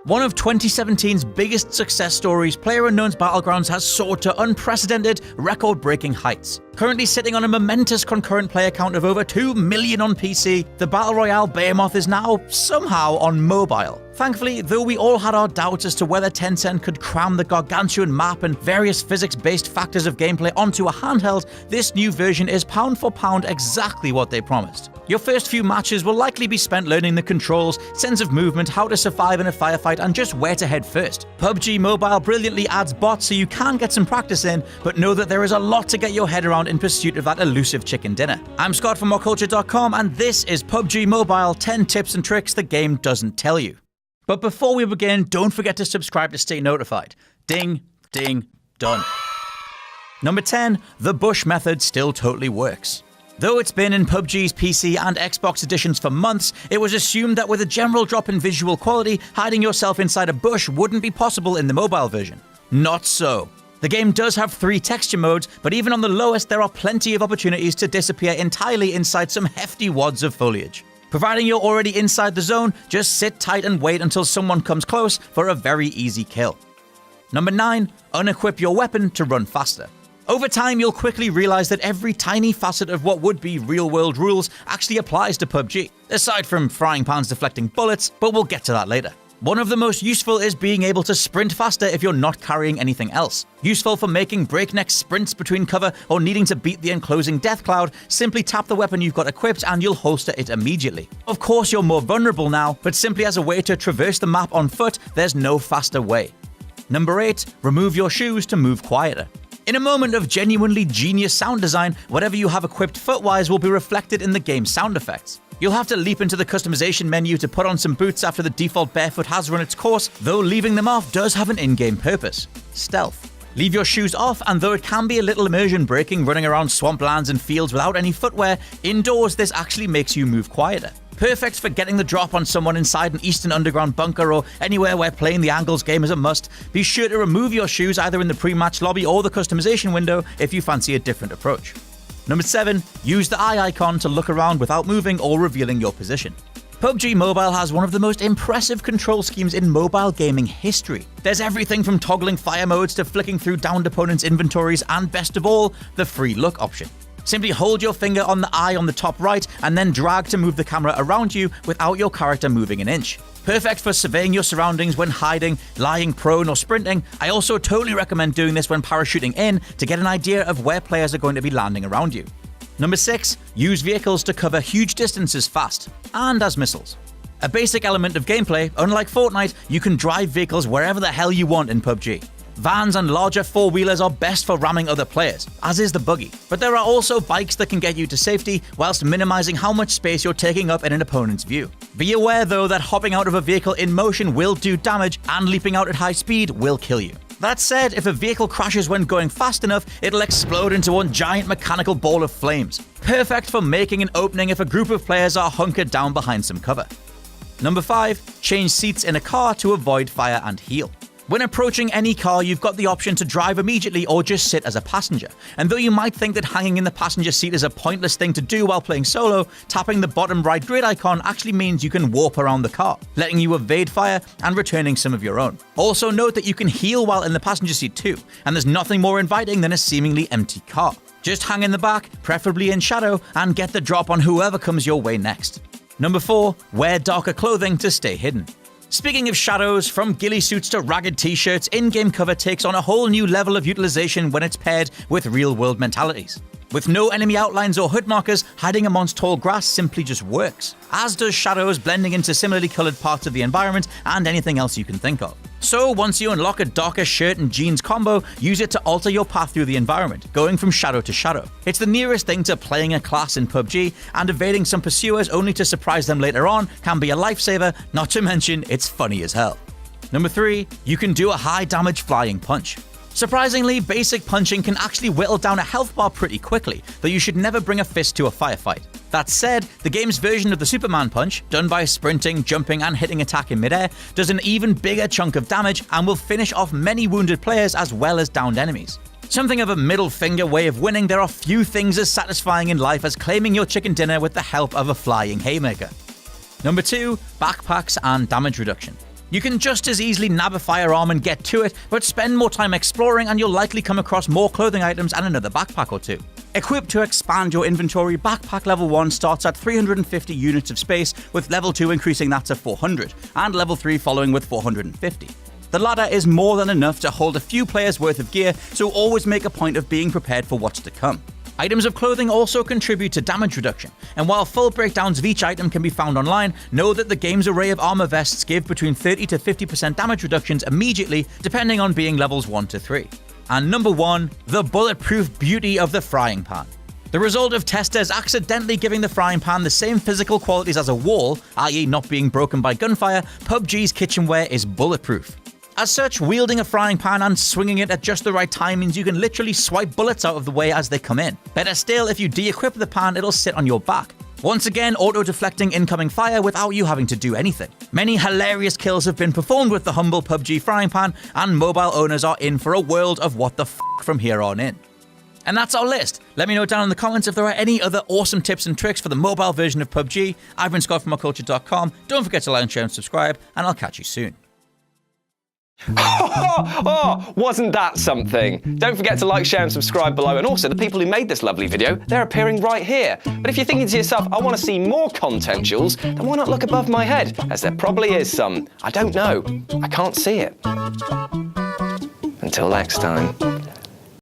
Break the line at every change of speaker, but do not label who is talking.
One of 2017's biggest success stories, PlayerUnknown's Battlegrounds has soared to unprecedented, record-breaking heights. Currently sitting on a momentous concurrent player count of over 2 million on PC, the Battle Royale behemoth is now, somehow, on mobile. Thankfully, though we all had our doubts as to whether Tencent could cram the gargantuan map and various physics-based factors of gameplay onto a handheld, this new version is pound for pound exactly what they promised. Your first few matches will likely be spent learning the controls, sense of movement, how to survive in a firefight, and just where to head first. PUBG Mobile brilliantly adds bots so you can get some practice in, but know that there is a lot to get your head around in pursuit of that elusive chicken dinner. I'm Scott from WhatCulture.com, and this is PUBG Mobile 10 tips and tricks the game doesn't tell you. But before we begin, don't forget to subscribe to stay notified. Ding, ding, done. Number 10, the bush method still totally works. Though it's been in PUBG's PC and Xbox editions for months, it was assumed that with a general drop in visual quality, hiding yourself inside a bush wouldn't be possible in the mobile version. Not so. The game does have 3 texture modes, but even on the lowest, there are plenty of opportunities to disappear entirely inside some hefty wads of foliage. Providing you're already inside the zone, just sit tight and wait until someone comes close for a very easy kill. Number 9, unequip your weapon to run faster. Over time, you'll quickly realize that every tiny facet of what would be real-world rules actually applies to PUBG, aside from frying pans deflecting bullets, but we'll get to that later. One of the most useful is being able to sprint faster if you're not carrying anything else. Useful for making breakneck sprints between cover or needing to beat the enclosing death cloud, simply tap the weapon you've got equipped and you'll holster it immediately. Of course, you're more vulnerable now, but simply as a way to traverse the map on foot, there's no faster way. Number 8, remove your shoes to move quieter. In a moment of genuinely genius sound design, whatever you have equipped footwise will be reflected in the game's sound effects. You'll have to leap into the customization menu to put on some boots after the default barefoot has run its course, though leaving them off does have an in-game purpose: stealth. Leave your shoes off, and though it can be a little immersion breaking running around swamplands and fields without any footwear, indoors this actually makes you move quieter. Perfect for getting the drop on someone inside an Eastern Underground bunker or anywhere where playing the angles game is a must. Be sure to remove your shoes either in the pre-match lobby or the customization window if you fancy a different approach. Number 7, use the eye icon to look around without moving or revealing your position. PUBG Mobile has one of the most impressive control schemes in mobile gaming history. There's everything from toggling fire modes to flicking through downed opponents' inventories and, best of all, the free look option. Simply hold your finger on the eye on the top right and then drag to move the camera around you without your character moving an inch. Perfect for surveying your surroundings when hiding, lying prone, or sprinting. I also totally recommend doing this when parachuting in to get an idea of where players are going to be landing around you. Number 6, use vehicles to cover huge distances fast, and as missiles. A basic element of gameplay, unlike Fortnite, you can drive vehicles wherever the hell you want in PUBG. Vans and larger four-wheelers are best for ramming other players, as is the buggy. But there are also bikes that can get you to safety, whilst minimizing how much space you're taking up in an opponent's view. Be aware though that hopping out of a vehicle in motion will do damage, and leaping out at high speed will kill you. That said, if a vehicle crashes when going fast enough, it'll explode into one giant mechanical ball of flames. Perfect for making an opening if a group of players are hunkered down behind some cover. Number 5, change seats in a car to avoid fire and heal. When approaching any car, you've got the option to drive immediately or just sit as a passenger. And though you might think that hanging in the passenger seat is a pointless thing to do while playing solo, tapping the bottom right grid icon actually means you can warp around the car, letting you evade fire and returning some of your own. Also note that you can heal while in the passenger seat too, and there's nothing more inviting than a seemingly empty car. Just hang in the back, preferably in shadow, and get the drop on whoever comes your way next. Number 4, wear darker clothing to stay hidden. Speaking of shadows, from ghillie suits to ragged t-shirts, in-game cover takes on a whole new level of utilization when it's paired with real-world mentalities. With no enemy outlines or hood markers, hiding amongst tall grass simply just works, as does shadows blending into similarly coloured parts of the environment and anything else you can think of. So once you unlock a darker shirt and jeans combo, use it to alter your path through the environment, going from shadow to shadow. It's the nearest thing to playing a class in PUBG, and evading some pursuers only to surprise them later on can be a lifesaver, not to mention it's funny as hell. Number 3, you can do a high damage flying punch. Surprisingly, basic punching can actually whittle down a health bar pretty quickly, though you should never bring a fist to a firefight. That said, the game's version of the Superman punch, done by sprinting, jumping, and hitting attack in midair, does an even bigger chunk of damage and will finish off many wounded players as well as downed enemies. Something of a middle finger way of winning, there are few things as satisfying in life as claiming your chicken dinner with the help of a flying haymaker. Number 2, backpacks and damage reduction. You can just as easily nab a firearm and get to it, but spend more time exploring and you'll likely come across more clothing items and another backpack or two. Equipped to expand your inventory, backpack level 1 starts at 350 units of space, with level 2 increasing that to 400, and level 3 following with 450. The ladder is more than enough to hold a few players worth of gear, so always make a point of being prepared for what's to come. Items of clothing also contribute to damage reduction, and while full breakdowns of each item can be found online, know that the game's array of armor vests give between 30 to 50% damage reductions immediately, depending on being levels 1 to 3. And number 1, the bulletproof beauty of the frying pan. The result of testers accidentally giving the frying pan the same physical qualities as a wall, i.e. not being broken by gunfire, PUBG's kitchenware is bulletproof. As such, wielding a frying pan and swinging it at just the right time means you can literally swipe bullets out of the way as they come in. Better still, if you de-equip the pan, it'll sit on your back. Once again, auto-deflecting incoming fire without you having to do anything. Many hilarious kills have been performed with the humble PUBG frying pan, and mobile owners are in for a world of what the f*** from here on in. And that's our list. Let me know down in the comments if there are any other awesome tips and tricks for the mobile version of PUBG. I've been Scott from oculture.com. Don't forget to like, share, and subscribe, and I'll catch you soon.
Oh, wasn't that something? Don't forget to like, share and subscribe below, and also the people who made this lovely video, they're appearing right here. But if you're thinking to yourself, I want to see more content, Jules, then why not look above my head, as there probably is some. I don't know. I can't see it. Until next time.